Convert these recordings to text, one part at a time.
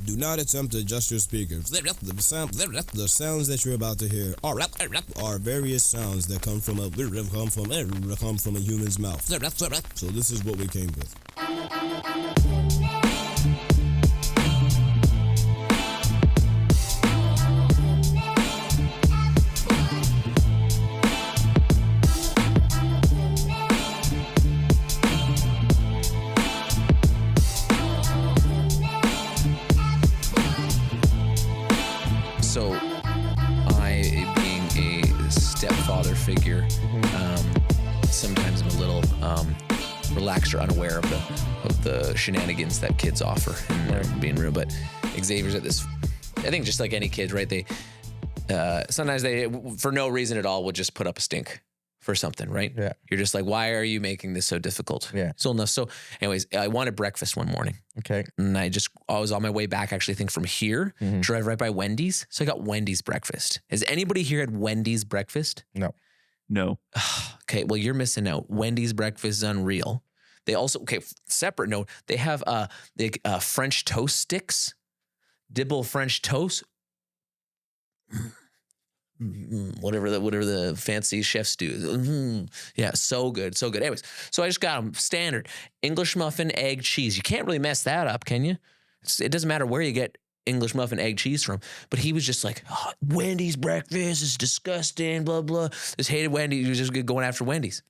Do not attempt to adjust your speakers. The sounds that you're about to hear are various sounds that come from a human's mouth. So this is what we came with. So, I, being a stepfather figure, sometimes I'm a little relaxed or unaware of the shenanigans that kids offer and being rude. But Xavier's at this, I think just like any kid, right? They sometimes they, for no reason at all, will just put up a stink for something, right? Yeah. You're just like, why are you making this so difficult? Yeah. So enough. So anyways, I wanted breakfast one morning. Okay. And I was on my way back, actually, I think from here, drive right by Wendy's. So I got Wendy's breakfast. Has anybody here had Wendy's breakfast? No. Okay, well, you're missing out. Wendy's breakfast is unreal. They also, okay, separate note, they have French toast sticks, Dibble French toast. Whatever the fancy chefs do. Yeah, so good, so good. Anyways, so I just got them standard English muffin, egg, cheese. You can't really mess that up, can you? It doesn't matter where you get English muffin, egg, cheese from. But he was just like, oh, Wendy's breakfast is disgusting, blah, blah. Just hated Wendy's. He was just going after Wendy's.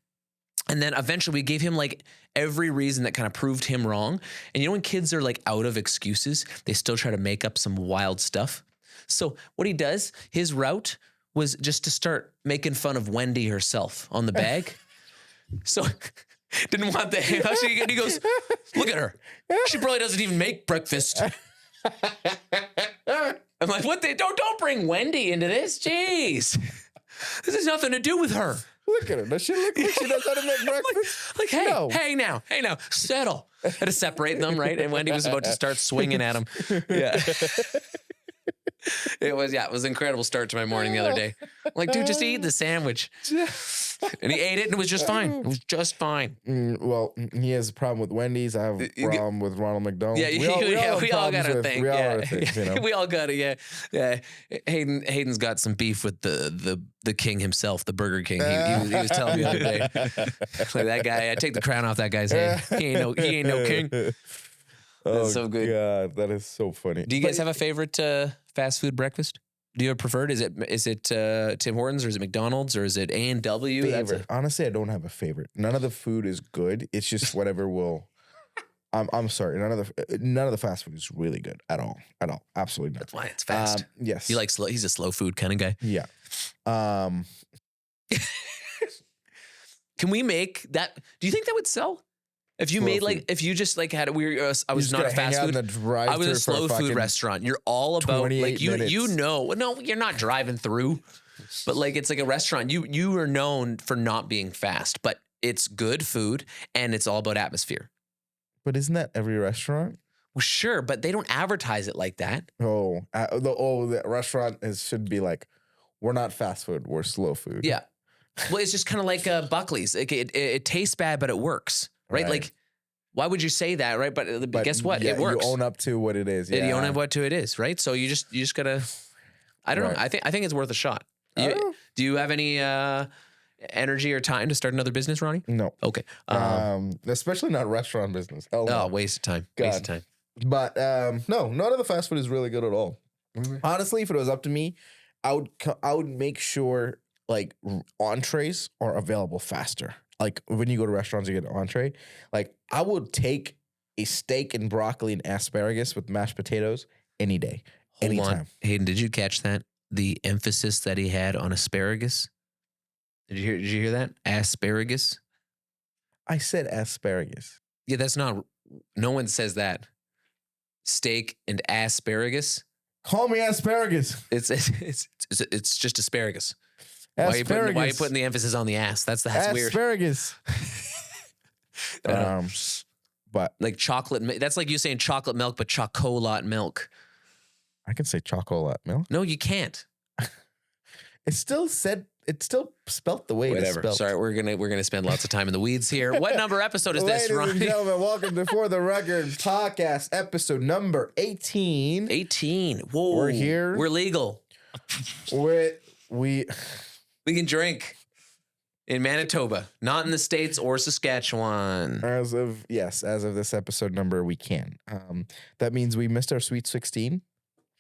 And then eventually we gave him like every reason that kind of proved him wrong. And you know when kids are like out of excuses, they still try to make up some wild stuff. So what he does, his route was just to start making fun of Wendy herself on the bag. So didn't want the and he goes, look at her. She probably doesn't even make breakfast. I'm like, what? Don't bring Wendy into this. Jeez. This has nothing to do with her. Look at her. Does she look like she knows how to make breakfast? Like, hey now, settle. I had to separate them, right? And Wendy was about to start swinging at him. Yeah. It was an incredible start to my morning the other day. I'm like, dude, just eat the sandwich. And he ate it and it was just fine. It was just fine. Well, he has a problem with Wendy's. I have a problem with Ronald McDonald. Yeah, we all got our thing. We all got it. Yeah. Hayden's got some beef with the king himself, the Burger King. He was telling me the other day, like that guy. I take the crown off that guy's head. He ain't no king. That's so good. God, that is so funny. Do you guys have a favorite fast food breakfast? Do you have preferred? Is it Tim Hortons or is it McDonald's or is it A&W? Favorite. Honestly, I don't have a favorite. None of the food is good. It's just whatever will. I'm sorry. None of the fast food is really good at all. Absolutely not. That's why it's fast. Yes. He likes he's a slow food kind of guy. Yeah. Can we make that? Do you think that would sell? If you made like, if you just like had I was not a fast food. I was a slow food restaurant. You're all about like you know, no, you're not driving through, but like it's like a restaurant. You are known for not being fast, but it's good food and it's all about atmosphere. But isn't that every restaurant? Well, sure, but they don't advertise it like that. The restaurant should be like, we're not fast food, we're slow food. Yeah. Well, it's just kind of like Buckley's. Like it tastes bad, but it works. Right? Like, why would you say that? Right? But guess what? Yeah, it works. You own up to what it is. Yeah. You own up what to it is. Right? So you just gotta. I don't know. I think it's worth a shot. Do you have any energy or time to start another business, Ronnie? No. Okay. Especially not restaurant business. Hell no. Waste of time. God. Waste of time. But no, none of the fast food is really good at all. Honestly, if it was up to me, I would make sure like entrees are available faster. Like when you go to restaurants, you get an entree. Like I would take a steak and broccoli and asparagus with mashed potatoes any day, anytime. Hayden, did you catch that? The emphasis that he had on asparagus. Did you hear that? Asparagus. I said asparagus. Yeah, that's not. No one says that. Steak and asparagus. Call me asparagus. It's just asparagus. Why are you putting the emphasis on the ass? That's weird. Asparagus. But like chocolate, that's like you saying chocolate milk, but chocolate milk. I can say chocolate milk. No, you can't. It's still said it's still spelt the way it is Whatever. spelt. Sorry, we're gonna spend lots of time in the weeds here. What number episode is this, Ladies and Rhoni? gentlemen, welcome to For the Record podcast, episode number 18. 18. Whoa. We're here. We're legal. We We can drink in Manitoba, not in the States or Saskatchewan. as of this episode number, we can. That means we missed our Sweet 16.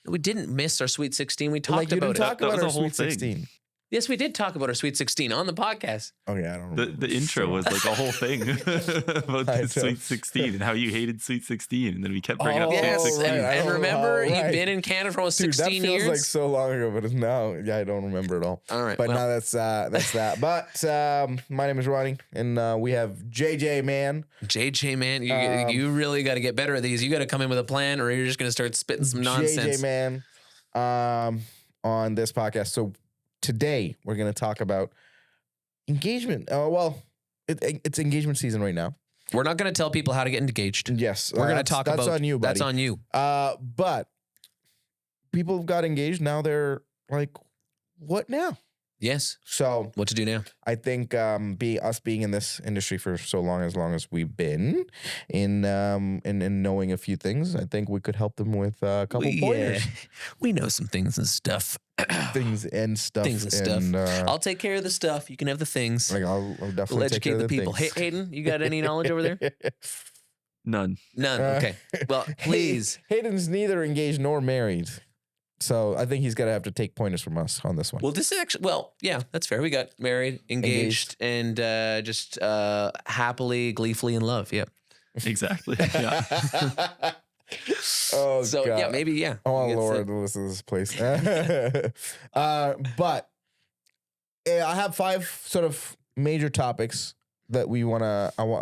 We didn't miss our Sweet 16. We talked Like you about didn't it. talk That about was our a whole Sweet thing. 16. Yes, we did talk about our Sweet 16 on the podcast. Oh yeah, I don't remember. The intro was like a whole thing about I the know. Sweet 16 and how you hated Sweet 16. And then we kept bringing up Sweet Yes, 16. and, right. and Oh, remember, right. you've been in Canada for almost Dude, 16 that feels years. like so long ago, but it's now, I don't remember it all. All right, But well, now that's that. But my name is Rhoni, and we have JJ Man. JJ, man, you really got to get better at these. You got to come in with a plan, or you're just going to start spitting some nonsense. JJ Man on this podcast. So today we're going to talk about engagement. It's engagement season right now. We're not going to tell people how to get engaged. Yes. We're going to that's- talk that's about on you, buddy. That's on you. But people got engaged. Now they're like, what now? Yes. So What to do now? I think being in this industry for so long as we've been in knowing a few things, I think we could help them with a couple pointers, We know some things and stuff. things and stuff. Things and stuff. And, I'll take care of the stuff. You can have the things. like I'll definitely We'll take care educate of the people. Hey, things. Hayden, you got any knowledge over there? None. None. Okay. Well, please. Hayden's neither engaged nor married, so I think he's gonna have to take pointers from us on this one. Well, this is actually, yeah, that's fair. We got married, engaged, and just happily, gleefully in love. Yeah. Exactly. Yeah. Oh, So, God. yeah, maybe, yeah. Oh It's, Lord, listen to this place. But I have 5 sort of major topics that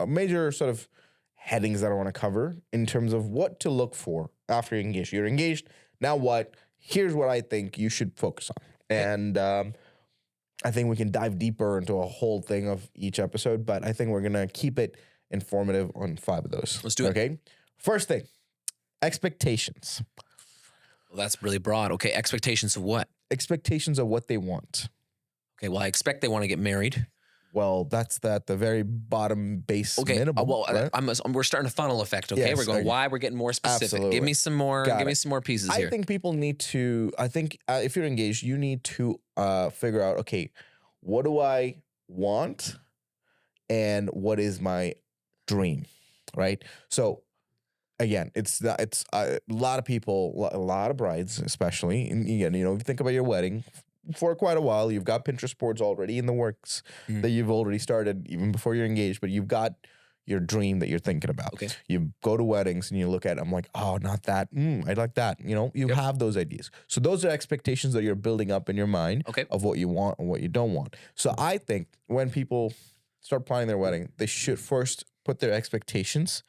major sort of headings that I want to cover in terms of what to look for after you're engaged. You're engaged. Now what? Here's what I think you should focus on. And I think we can dive deeper into a whole thing of each episode, but I think we're going to keep it informative on 5 of those. Let's do it. Okay. First thing, expectations. Well, that's really broad. Okay. Expectations of what? Expectations of what they want. Okay. Well, I expect they want to get married. Well, that's at the very bottom base Okay. minimum. Well, right? we're starting a funnel effect. Okay. Yes, we're going, okay. why? We're getting more specific. Absolutely. Give me some more. Got Give me it. some more pieces I here. think people need to, if you're engaged, you need to figure out, okay, what do I want and what is my dream, right? So again, it's a lot of people, a lot of brides, especially, and again, you think about your wedding. For quite a while, you've got Pinterest boards already in the works that you've already started even before you're engaged, but you've got your dream that you're thinking about. Okay. You go to weddings and you look at it, I'm like, oh, not that. I'd like that. You have those ideas. So those are expectations that you're building up in your mind Okay. of what you want and what you don't want. So I think when people start planning their wedding, they should first put their expectations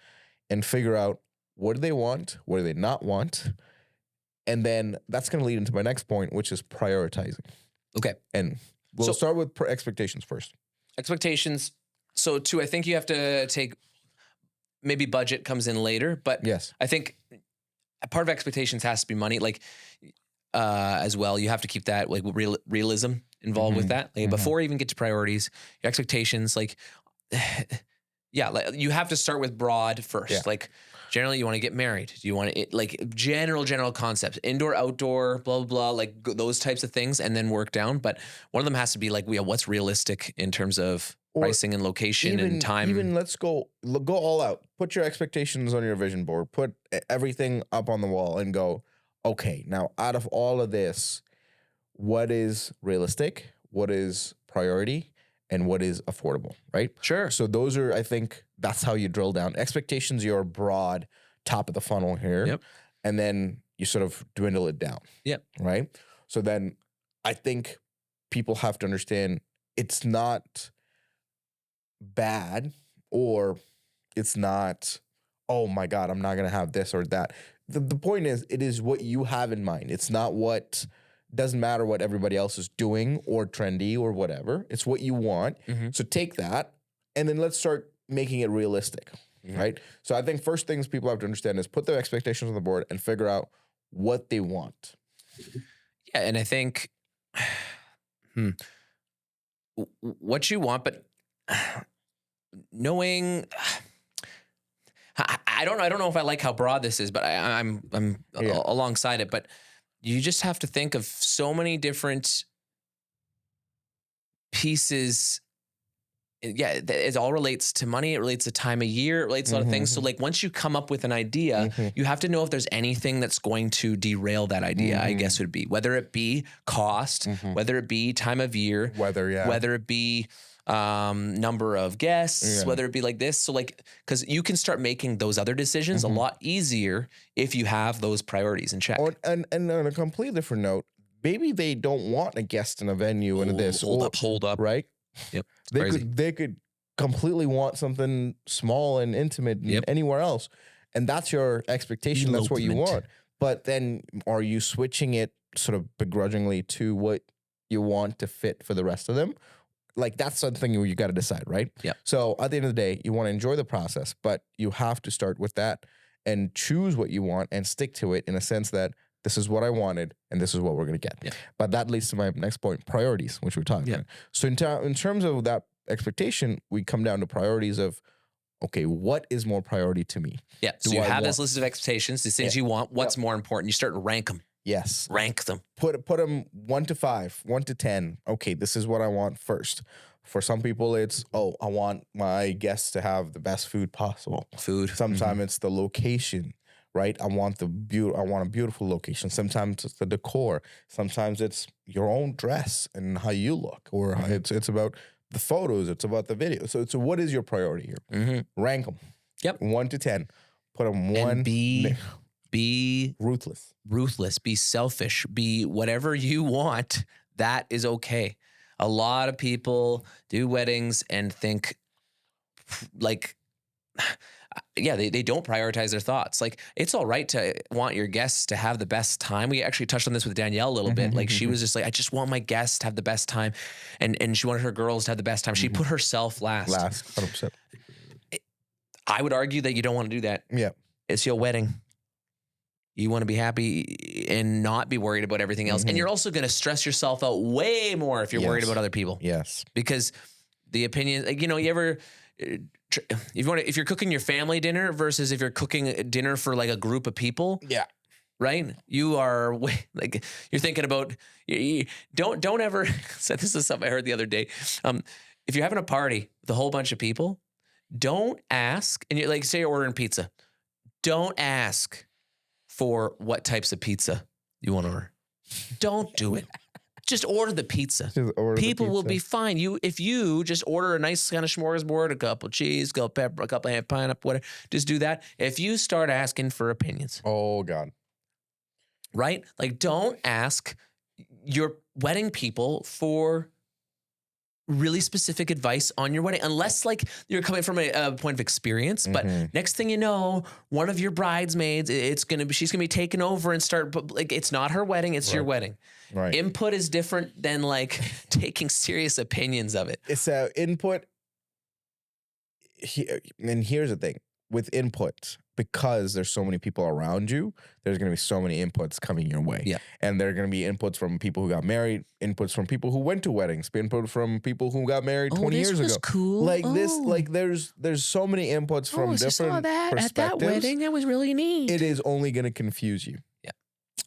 and figure out what do they want, what do they not want. And then that's going to lead into my next point, which is prioritizing. Okay. And we'll So- start with expectations first. Expectations. So, too, I think you have to take, maybe budget comes in later, but Yes. I think a part of expectations has to be money, like as well. You have to keep that like realism involved with that. Like before you even get to priorities, your expectations, like yeah, like you have to start with broad first. Yeah. Like generally, you want to get married. Do you want to like general concepts, indoor, outdoor, blah blah blah, like those types of things, and then work down. But one of them has to be like, what's realistic in terms of Or pricing and location and time. Even let's go all out. Put your expectations on your vision board. Put everything up on the wall and go, okay, now out of all of this, what is realistic? What is priority? And what is affordable, right? Sure. So those are, I think, that's how you drill down. Expectations, your broad top of the funnel here. Yep. And then you sort of dwindle it down. Yep. Right? So then I think people have to understand it's not bad or it's not, oh my God, I'm not going to have this or that. The point is, it is what you have in mind. It's not what, doesn't matter what everybody else is doing or trendy or whatever. It's what you want. Mm-hmm. So take that and then let's start making it realistic, right? So I think first things people have to understand is put their expectations on the board and figure out what they want. Yeah, and I think what you want, but knowing. I don't know if I like how broad this is, but I'm alongside it. But you just have to think of so many different pieces. Yeah, it all relates to money. It relates to time of year. It relates to a lot of things. So like once you come up with an idea, you have to know if there's anything that's going to derail that idea, I guess would be. Whether it be cost, whether it be time of year, whether it be number of guests, whether it be like this. So like, because you can start making those other decisions a lot easier if you have those priorities in check. And on a completely different note, maybe they don't want a guest in a venue and this. Hold up. Right? Yep. They could completely want something small and intimate anywhere else. And that's your expectation. That's what you want. But then are you switching it sort of begrudgingly to what you want to fit for the rest of them? Like that's something you got to decide, right? Yeah. So at the end of the day, you want to enjoy the process, but you have to start with that and choose what you want and stick to it in a sense that this is what I wanted and this is what we're going to get. Yeah. But that leads to my next point, priorities, which we're talking about. So in terms of that expectation, we come down to priorities of, okay, what is more priority to me? Yeah. So you have this list of expectations, these things you want, what's more important. You start to rank them. Yes. Rank them. Put them 1 to 5, 1 to 10. Okay, this is what I want first. For some people, it's, I want my guests to have the best food possible. Sometimes it's the location. Right, I want a beautiful location. Sometimes it's the decor. Sometimes it's your own dress and how you look, or it's about the photos. It's about the video. So what is your priority here? Rank them. Yep, 1 to 10. Put them 1. And be ruthless. Be selfish. Be whatever you want. That is okay. A lot of people do weddings and think like. Yeah, they don't prioritize their thoughts. Like, it's all right to want your guests to have the best time. We actually touched on this with Danielle a little bit. Like, she was just like, I just want my guests to have the best time. And she wanted her girls to have the best time. She put herself last. 100%. I would argue that you don't want to do that. Yeah. It's your wedding. You want to be happy and not be worried about everything else. And you're also going to stress yourself out way more if you're worried about other people. Yes. Because the opinion, like, you know, you ever... if you're cooking your family dinner versus if you're cooking dinner for like a group of people, right? You are like you're thinking about. Don't ever. So this is something I heard the other day. If you're having a party with a whole bunch of people, don't ask, and you're like, say you're ordering pizza, don't ask for what types of pizza you want to order. Don't do it. Just order the pizza. People will be fine. If you just order a nice kind of smorgasbord, a couple of cheese, a couple of pepper, a couple of pineapple, whatever, just do that. If you start asking for opinions. Oh, God. Right? Like, don't ask your wedding people for really specific advice on your wedding, unless like you're coming from a point of experience. But next thing you know, one of your bridesmaids, she's gonna be taken over and start, like, it's not her wedding, it's your wedding. Right. Input is different than like taking serious opinions of it. It's input. And here's the thing with input, because there's so many people around you, there's going to be so many inputs coming your way. Yeah. And there are going to be inputs from people who got married, inputs from people who went to weddings, input from people who got married 20 years ago. Cool. Like this, like there's so many inputs from different perspectives. At that wedding, that was really neat. It is only going to confuse you. Yeah.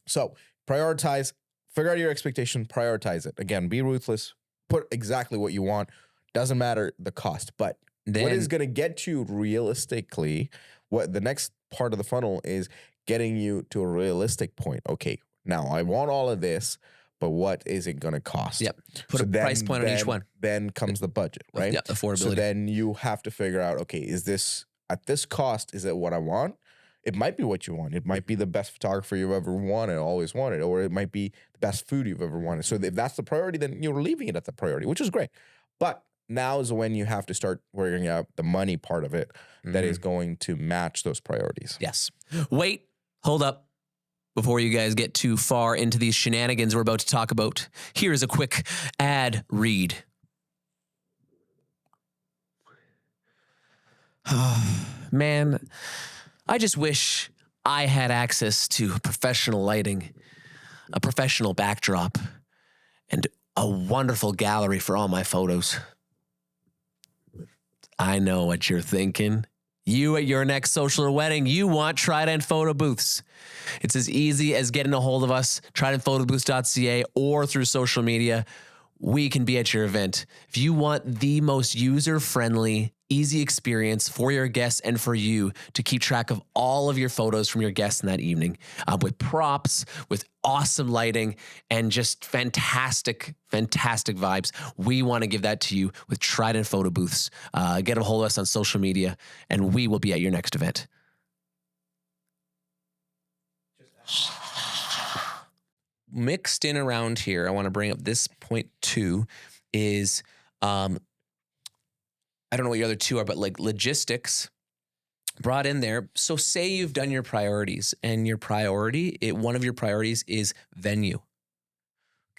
So prioritize, figure out your expectation, prioritize it. Again, be ruthless, put exactly what you want. Doesn't matter the cost, but what is going to get you realistically, what the next part of the funnel is getting you to a realistic point. Okay, now I want all of this, but what is it going to cost? Yep. Put a price point on each one. Then comes the budget, right? Yeah, affordability. So then you have to figure out, okay, is this, at this cost, is it what I want? It might be what you want. It might be the best photographer you've ever wanted, always wanted, or it might be the best food you've ever wanted. So if that's the priority, then you're leaving it at the priority, which is great. But now is when you have to start working out the money part of it that is going to match those priorities. Yes. Wait, hold up. Before you guys get too far into these shenanigans we're about to talk about, here is a quick ad read. Man, I just wish I had access to professional lighting, a professional backdrop, and a wonderful gallery for all my photos. I know what you're thinking. You at your next social or wedding, you want Trident photo booths. It's as easy as getting a hold of us, tridentphotobooths.ca, or through social media. We can be at your event. If you want the most user-friendly, easy experience for your guests and for you to keep track of all of your photos from your guests in that evening, with props, with awesome lighting, and just fantastic vibes, we want to give that to you with Trident photo booths. Get a hold of us on social media, and we will be at your next event. Mixed in around here, I want to bring up this point too, is I don't know what your other two are, but like logistics brought in there. So say you've done your priorities, and your priority, one of your priorities is venue.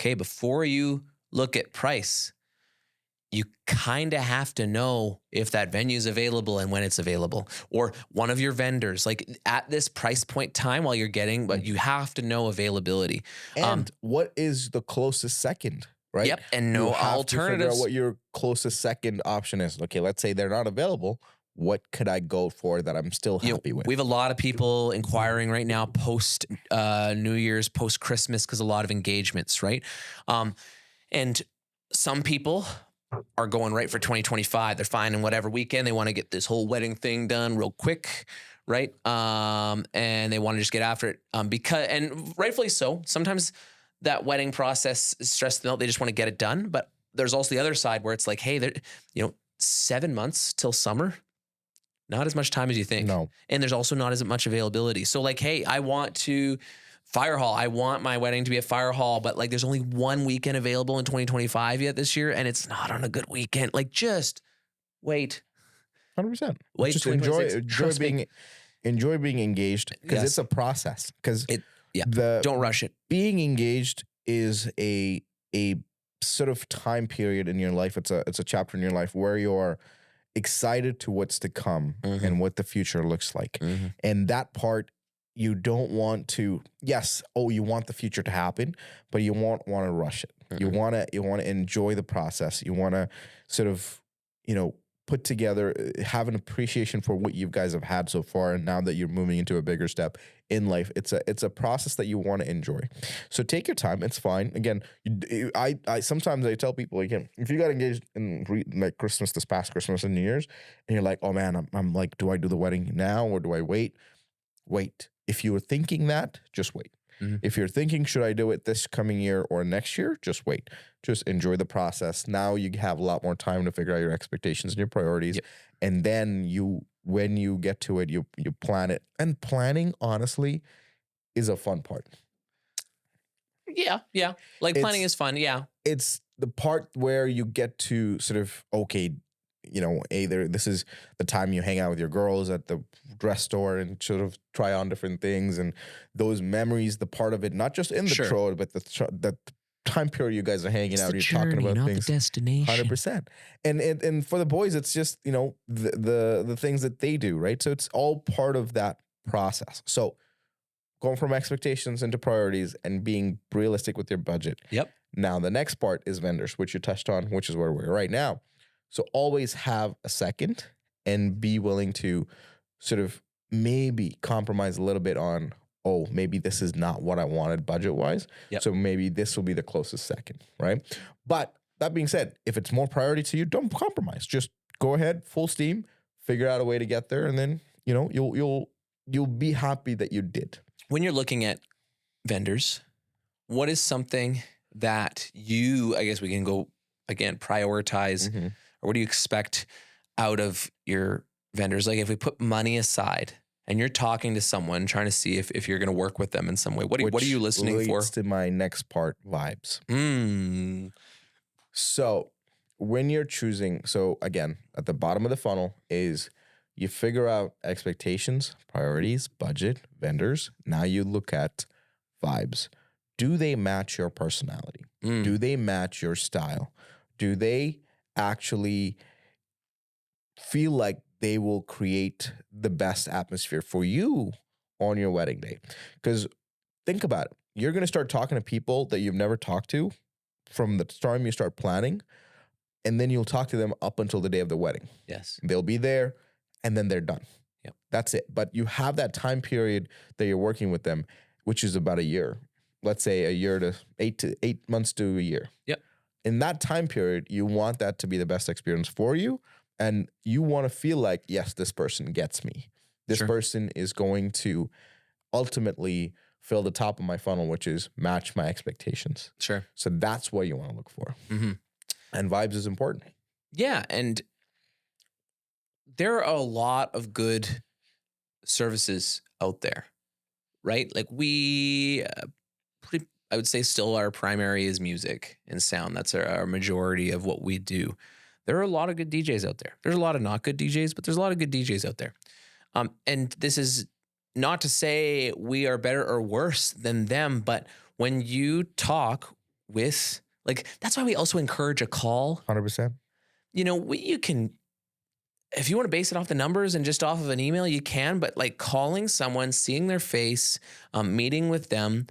Okay, before you look at price, you kind of have to know if that venue is available and when it's available, or one of your vendors, like at this price point time while you're getting, but you have to know availability. And what is the closest second, right? Yep. And no you have alternatives. To figure out what your closest second option is. Okay, let's say they're not available. What could I go for that I'm still happy with? We have a lot of people inquiring right now post New Year's, post Christmas, because a lot of engagements, right? And some people are going right for 2025. They're finding whatever weekend. They want to get this whole wedding thing done real quick, right? And they want to just get after it and rightfully so. Sometimes that wedding process is stressed them out. They just want to get it done. But there's also the other side where it's like, hey, 7 months till summer, not as much time as you think. No. And there's also not as much availability. So like, hey, I want to fire hall. I want my wedding to be a fire hall, but like there's only one weekend available in 2025 yet this year, and it's not on a good weekend. Like just wait. 100%. Wait, just enjoy being engaged, because it's a process. Because don't rush it. Being engaged is a sort of time period in your life. It's a chapter in your life where you're excited to what's to come and what the future looks like. And that part, you don't want to, you want the future to happen, but you won't want to rush it. You want to enjoy the process. You want to sort of, put together, have an appreciation for what you guys have had so far. And now that you're moving into a bigger step in life, it's a process that you want to enjoy. So take your time. It's fine. Again, I sometimes I tell people, again, if you got engaged in like Christmas, this past Christmas and New Year's, and you're like, oh man, I'm like, do I do the wedding now or do I wait? Wait. If you were thinking that, just wait. If you're thinking, should I do it this coming year or next year? Just wait. Just enjoy the process. Now you have a lot more time to figure out your expectations and your priorities. Yep. And then when you get to it, you plan it. And planning, honestly, is a fun part. Yeah. Like planning is fun. Yeah. It's the part where you get to sort of, okay, either this is the time you hang out with your girls at the dress store and sort of try on different things, and those memories, the part of it, not just in the betrothed, but the time period you guys are hanging out, you're talking about things. The destination. 100%. And for the boys, it's just, the things that they do, right? So it's all part of that process. So going from expectations into priorities and being realistic with your budget. Yep. Now the next part is vendors, which you touched on, which is where we're right now. So always have a second and be willing to sort of maybe compromise a little bit on, maybe this is not what I wanted budget-wise. Yep. So maybe this will be the closest second, right? But that being said, if it's more priority to you, don't compromise. Just go ahead, full steam, figure out a way to get there, and then, you'll be happy that you did. When you're looking at vendors, what is something that I guess we can go, again, prioritize, or what do you expect out of your vendors? Like if we put money aside and you're talking to someone, trying to see if you're going to work with them in some way, what are you listening for? To my next part, vibes. So when you're choosing, again, at the bottom of the funnel is you figure out expectations, priorities, budget, vendors. Now you look at vibes. Do they match your personality? Do they match your style? Do they actually feel like they will create the best atmosphere for you on your wedding day? Because think about it. You're going to start talking to people that you've never talked to from the time you start planning, and then you'll talk to them up until the day of the wedding. Yes. They'll be there, and then they're done. Yep. That's it. But you have that time period that you're working with them, which is about a year. Let's say a year to 8 months to a year. Yep. In that time period, you want that to be the best experience for you. And you want to feel like, yes, this person gets me. This person is going to ultimately fill the top of my funnel, which is match my expectations. Sure. So that's what you want to look for. And vibes is important. Yeah. And there are a lot of good services out there, right? Like I would say still our primary is music and sound. That's our majority of what we do. There are a lot of good DJs out there. There's a lot of not good DJs, but there's a lot of good DJs out there. And this is not to say we are better or worse than them, but when you talk with, like, that's why we also encourage a call. 100%. You know, you can, if you want to base it off the numbers and just off of an email, you can, but like calling someone, seeing their face, meeting with them,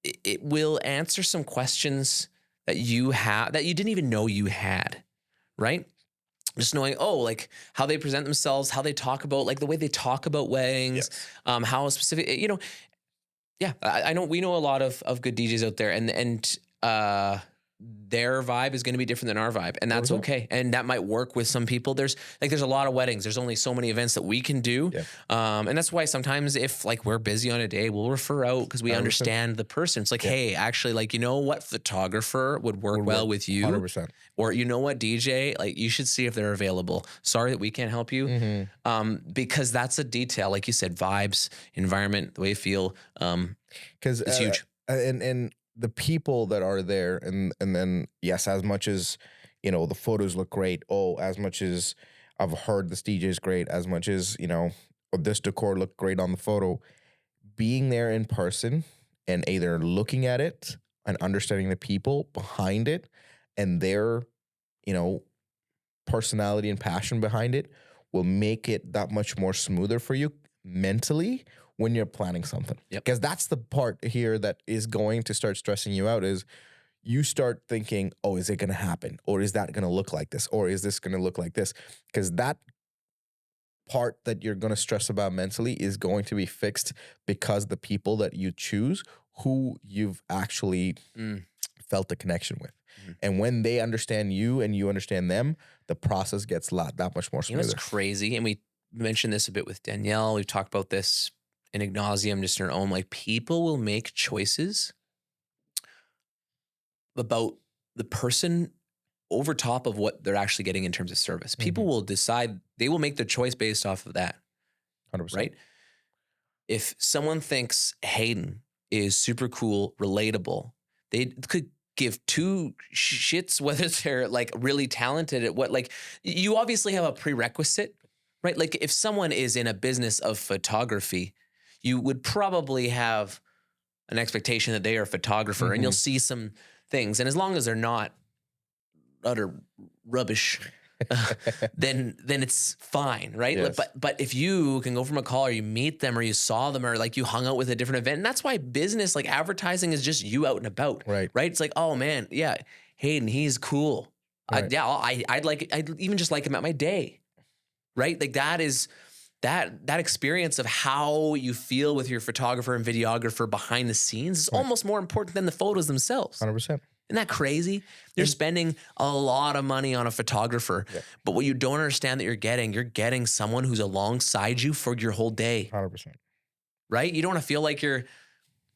it will answer some questions that you have that you didn't even know you had, right? Just knowing, like how they present themselves, how they talk about, like the way they talk about weddings, how specific, you know, I know we know a lot of good DJs out there, and their vibe is going to be different than our vibe, and that's okay. And that might work with some people. There's a lot of weddings. There's only so many events that we can do. And that's why sometimes if like we're busy on a day, we'll refer out because we understand the person. It's like, hey, actually, like, you know what photographer would work well with you? 100%. Or you know what, DJ, like you should see if they're available. Sorry that we can't help you. Because that's a detail. Like you said, vibes, environment, the way you feel. Because it's huge. And the people that are there, and then yes, as much as, you know, the photos look great, as much as I've heard this DJ is great, as much as, you know, this decor looked great on the photo, being there in person and either looking at it and understanding the people behind it and their, you know, personality and passion behind it will make it that much more smoother for you mentally when you're planning something. Because that's the part here that is going to start stressing you out, is you start thinking, is it going to happen? Or is that going to look like this? Or is this going to look like this? Because that part that you're going to stress about mentally is going to be fixed because the people that you choose, who you've actually felt a connection with. And when they understand you and you understand them, the process gets that much more smoother. You know, it's crazy. And we mentioned this a bit with Danielle. We've talked about this in ad nauseum, just in our own, like, people will make choices about the person over top of what they're actually getting in terms of service. People will decide, they will make their choice based off of that. 100%. Right? If someone thinks Hayden is super cool, relatable, they could give two shits whether they're like really talented at what, like, you obviously have a prerequisite, right? Like if someone is in a business of photography, you would probably have an expectation that they are a photographer, and you'll see some things. And as long as they're not utter rubbish, then it's fine, right? Yes. But if you can go from a call, or you meet them, or you saw them, or like you hung out with a different event, and that's why business, like advertising, is just you out and about, right? It's like, oh man, yeah, Hayden, he's cool. Right. I'd even just like him at my day, right? Like that is that experience of how you feel with your photographer and videographer behind the scenes is almost more important than the photos themselves. 100%. Isn't that crazy? You're spending a lot of money on a photographer, but what you don't understand that you're getting someone who's alongside you for your whole day. 100%. Right? You don't want to feel like you're,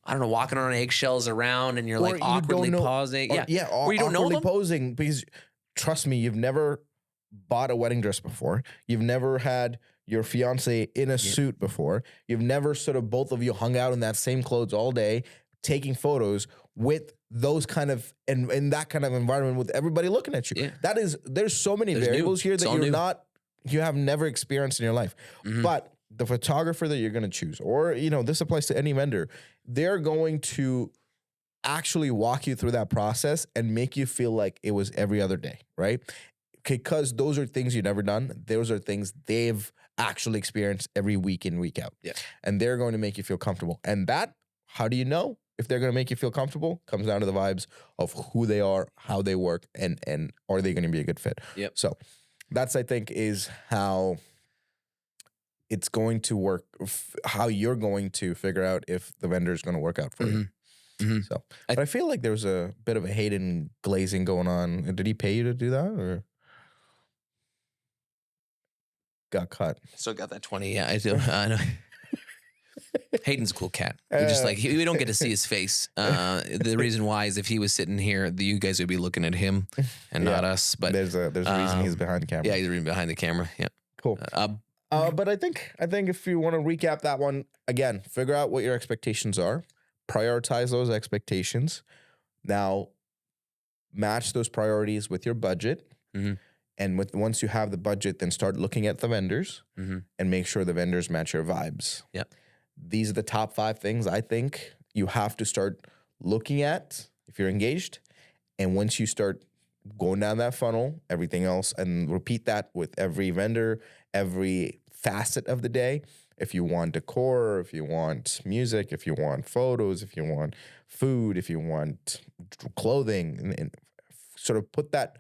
I don't know, walking on eggshells around and you're like awkwardly pausing. Or you don't know them. Posing, because trust me, you've never bought a wedding dress before. You've never had your fiance in a suit before. You've never sort of both of you hung out in that same clothes all day, taking photos with those kind of, and in that kind of environment with everybody looking at you. Yeah. There's so many variables here that you have never experienced in your life. But the photographer that you're going to choose, or, you know, this applies to any vendor, they're going to actually walk you through that process and make you feel like it was every other day, right? Because those are things you've never done. Those are things they've actually experienced every week in, week out. Yeah. And they're going to make you feel comfortable. And that, how do you know? if they're going to make you feel comfortable, comes down to the vibes of who they are, how they work, and are they going to be a good fit. Yep. So that's, I think, is how it's going to work, how you're going to figure out if the vendor is going to work out for you. Mm-hmm. So, but I feel like there was a bit of a Hayden glazing going on. Did he pay you to do that, or got cut? Still got that 20. Yeah, I do. I know. Hayden's a cool cat. We just like we don't get to see his face. The reason why is if he was sitting here, you guys would be looking at him and not us. But there's a reason he's behind the camera. Yeah, he's behind the camera. Yeah, cool. But I think if you want to recap that one again, figure out what your expectations are, prioritize those expectations. Now, match those priorities with your budget. Mm-hmm. And once you have the budget, then start looking at the vendors and make sure the vendors match your vibes. Yep. These are the top 5 things I think you have to start looking at if you're engaged. And once you start going down that funnel, everything else, and repeat that with every vendor, every facet of the day. If you want decor, if you want music, if you want photos, if you want food, if you want clothing, and sort of put that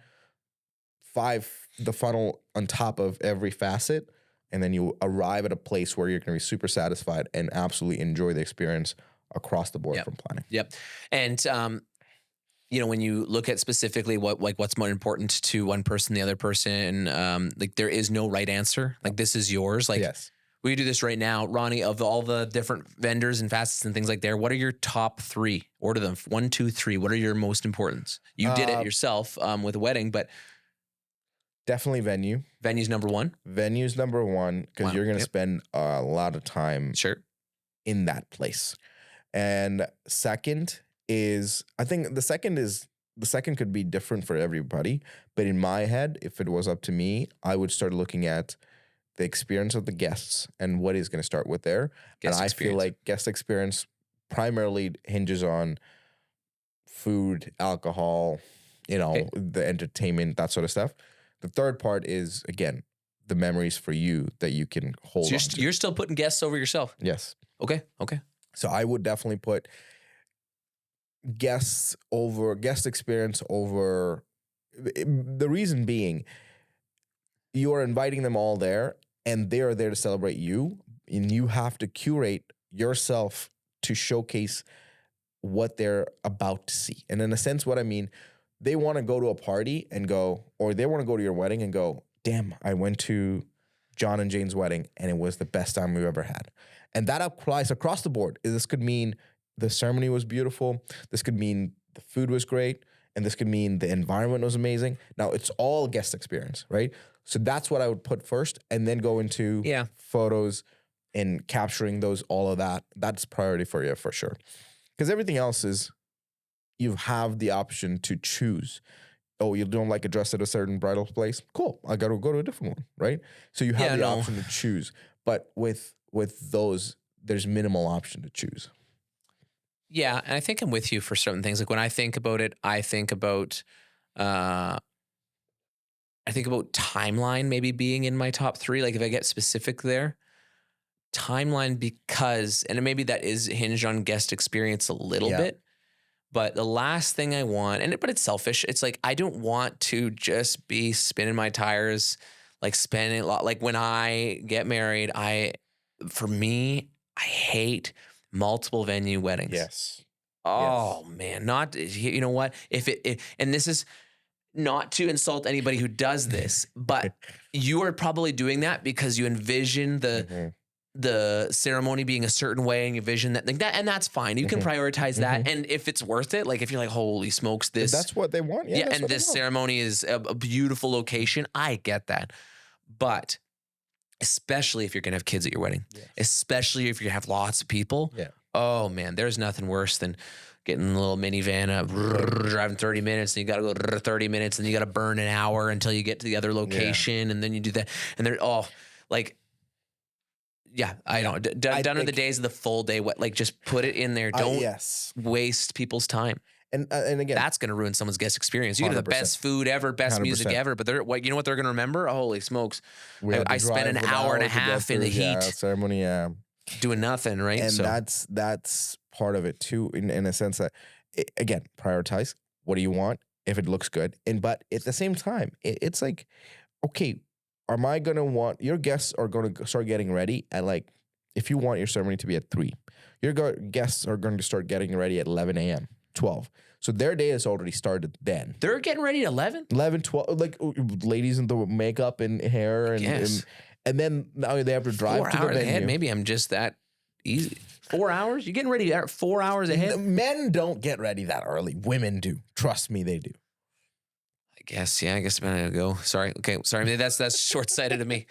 the funnel on top of every facet, and then you arrive at a place where you're going to be super satisfied and absolutely enjoy the experience across the board from planning. Yep. And, when you look at specifically what's more important to one person, the other person, like there is no right answer. Like this is yours. Like yes. We do this right now, Rhoni, of all the different vendors and facets and things like that. What are your top 3? Order them 1, 2, 3. What are your most importance? You did it yourself with a wedding, but definitely venue. Venue's number 1. Venue's number 1 because you're going to spend a lot of time in that place. And second is, I think the second could be different for everybody. But in my head, if it was up to me, I would start looking at the experience of the guests and what is going to start with there. And I feel like guest experience primarily hinges on food, alcohol, the entertainment, that sort of stuff. The third part is, again, the memories for you that you can hold on to. You're still putting guests over yourself? Yes. Okay. So I would definitely put guest experience over. The reason being, you are inviting them all there, and they are there to celebrate you, and you have to curate yourself to showcase what they're about to see. And in a sense, what I mean, they want to go to a party and go, or they want to go to your wedding and go, damn, I went to John and Jane's wedding and it was the best time we've ever had. And that applies across the board. This could mean the ceremony was beautiful. This could mean the food was great. And this could mean the environment was amazing. Now, it's all guest experience, right? So that's what I would put first, and then go into photos and capturing all of that. That's priority for you for sure. Because everything else is, you have the option to choose. Oh, you don't like a dress at a certain bridal place? Cool. I got to go to a different one, right? So you have the option to choose. But with those, there's minimal option to choose. Yeah, and I think I'm with you for certain things. Like when I think about it, I think about timeline maybe being in my top 3. Like if I get specific there, timeline, because, and maybe that is hinged on guest experience a little bit. But the last thing I want, but it's selfish. It's like, I don't want to just be spinning my tires, like spending a lot. Like when I get married, for me, I hate multiple venue weddings. Yes. Oh man, you know what? And this is not to insult anybody who does this, but you are probably doing that because you envision the ceremony being a certain way, and you vision that, and that's fine. You can prioritize that, and if it's worth it, like if you're like, holy smokes, if that's what they want. Yeah, and this ceremony is a beautiful location. I get that, but especially if you're gonna have kids at your wedding, especially if you have lots of people. Yeah. Oh man, there's nothing worse than getting in a little minivan, driving 30 minutes, and you got to go 30 minutes, and you got to burn an hour until you get to the other location, and then you do that, and they're I don't. Done are the days of the full day. Like just put it in there. Don't waste people's time. And again, that's going to ruin someone's guest experience. You can have the 100%. best food ever, best 100%. Music ever, but you know what they're going to remember? Holy smokes! I spent an hour and a half in the heat. Ceremony. doing nothing, right? And So that's part of it too, in a sense that, again, prioritize. What do you want? If it looks good, but at the same time, it's like, okay, am I gonna want your guests are gonna start getting ready at, like, if you want your ceremony to be at 3, your guests are going to start getting ready at 11 a.m., 12. So their day has already started then. they're getting ready at 11. 11, 12, like ladies in the makeup and hair and then now they have to drive 4 to the hours venue. ahead. Maybe I'm just that easy. 4 hours? You're getting ready 4 hours ahead? Men don't get ready that early. Women do. Trust me, they do. I guess, yeah. I guess I'm gonna go. Sorry. Okay. Sorry. That's short-sighted of me.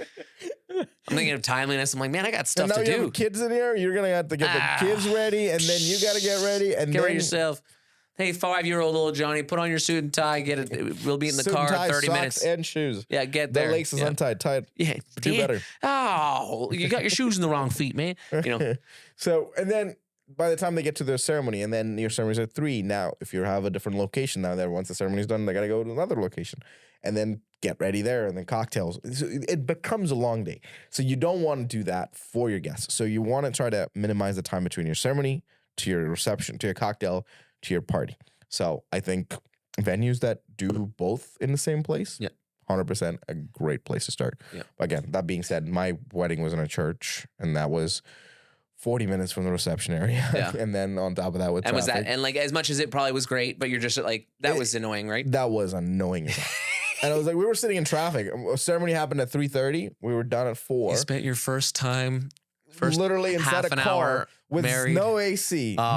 I'm thinking of timeliness. I'm like, man, I got stuff and now to you do. have kids in here. You're gonna have to get the kids ready, and then you got to get ready, and Get then ready yourself. Hey, 5-year-old little Johnny, put on your suit and tie. Get it. We'll be in the suit and car tie, in 30 socks, minutes. and shoes. Yeah, get The there. lace is yeah. untied. Tied. Yeah, Do damn. better. Oh, you got your shoes in the wrong feet, man. You know. So, and then by the time they get to their ceremony, and then your ceremony's at 3. Now, if you have a different location now there, once the ceremony's done, they got to go to another location and then get ready there, and then cocktails. So it becomes a long day. So you don't want to do that for your guests. So you want to try to minimize the time between your ceremony to your reception, to your cocktail, to your party. So I think venues that do both in the same place, 100% a great place to start. Yeah. Again, that being said, my wedding was in a church, and that was 40 minutes from the reception area. Yeah. And then on top of that with And was traffic. that, and like, as much as it probably was great, but you're just like, that was annoying, right? That was annoying as hell. And I was like, we were sitting in traffic. A ceremony happened at 3:30. We were done at 4. You spent your first time, Literally inside half a an car hour with married. no AC. Oh,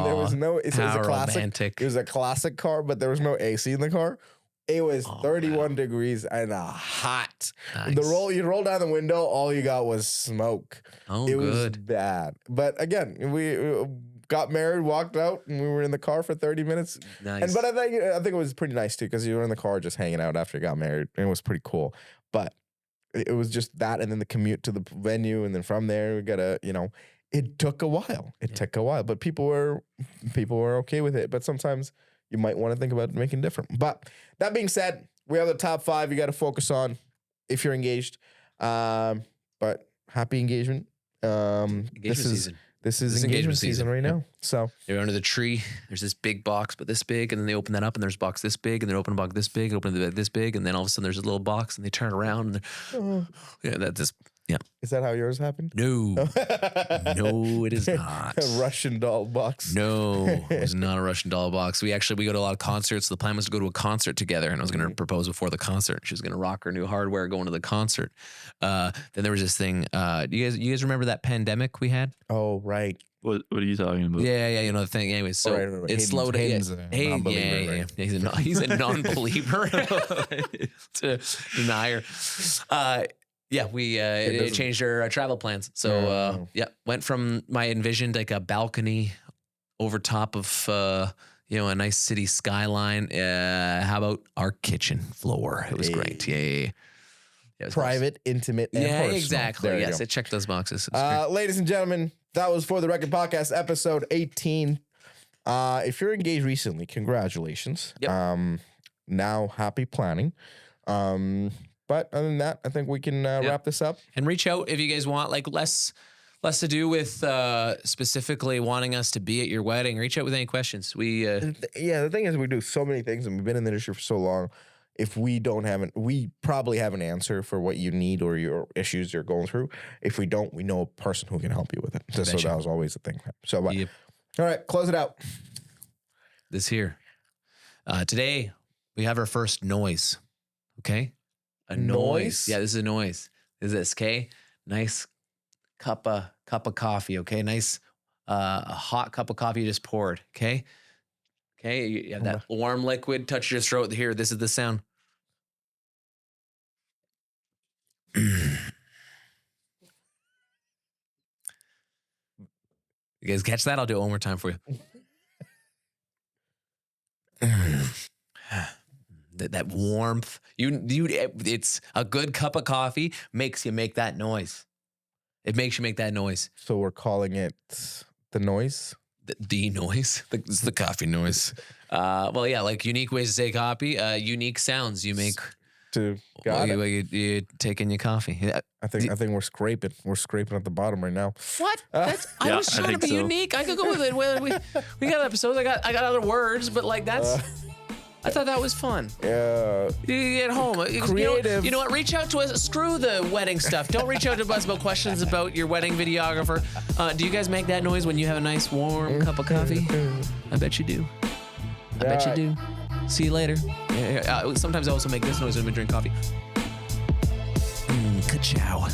there was no. It was how a classic. romantic. It was a classic car, but there was no AC in the car. It was 31 degrees and hot. Nice. You roll down the window, all you got was smoke. Oh, It was good. bad. But again, we got married, walked out, and we were in the car for 30 minutes. Nice. But I think it was pretty nice too, because you were in the car just hanging out after you got married, and it was pretty cool. But it was just that, and then the commute to the venue, and then from there we gotta, it took a while. It took a while, but people were okay with it. But sometimes you might want to think about making different. But that being said, we have the top 5 you got to focus on if you're engaged. But happy engagement. Season. This is engagement season right now. So You're under the tree. There's this big box, but this big, and then they open that up, and there's a box this big, and they open a box this big, open it this big, and then all of a sudden there's a little box, and they turn around, and is that how yours happened? no, no, it is not. A Russian doll box. No, it was not a Russian doll box. We go to a lot of concerts. The plan was to go to a concert together, and I was going to propose before the concert. She was going to rock her new hardware going to the concert. Then there was this thing. You guys remember that pandemic we had? Oh, right. What are you talking about? Yeah, you know the thing. Anyways, so Right. it slowed it. Hayden's a non-believer, right? Yeah. He's a non-believer. Denier. It changed our travel plans. So went from my envisioned like a balcony over top of a nice city skyline. How about our kitchen floor? It was great. Yeah. It was Private, intimate, and Yeah, personal. exactly. There you Yes, go. it checked those boxes. It was great. Ladies and gentlemen, that was For the Record Podcast, episode 18. If you're engaged recently, congratulations. Yep. Now, happy planning. But other than that, I think we can wrap this up. And reach out if you guys want like less to do with specifically wanting us to be at your wedding. Reach out with any questions. We The thing is, we do so many things, and we've been in the industry for so long. If we don't have it, we probably have an answer for what you need or your issues you're going through. If we don't, we know a person who can help you with it. So that was always the thing. So, all right, close it out. This here. Today we have our first noise. Okay, a noise. Yeah, this is a noise. Is this okay? Nice cup of coffee. Okay, nice a hot cup of coffee you just poured. Okay. Okay, you have that warm liquid touch your throat. Here, this is the sound. You guys catch that? I'll do it one more time for you. that warmth. It's a good cup of coffee makes you make that noise. It makes you make that noise. So we're calling it the noise. The noise. It's the coffee noise. Well, yeah, like unique ways to say copy. Unique sounds you make Got it. You taking your coffee? I think we're scraping. We're scraping at the bottom right now. What? I Yeah, was I trying to think be so. unique. I could go with it. We got episodes. I got other words, but like that's. I thought that was fun. Yeah. You get home. Creative. You know what? Reach out to us. Screw the wedding stuff. Don't reach out to us about questions about your wedding videographer. Do you guys make that noise when you have a nice warm cup of coffee? I bet you do. I bet you do. See you later. Sometimes I also make this noise when we drink coffee. Ka-chow.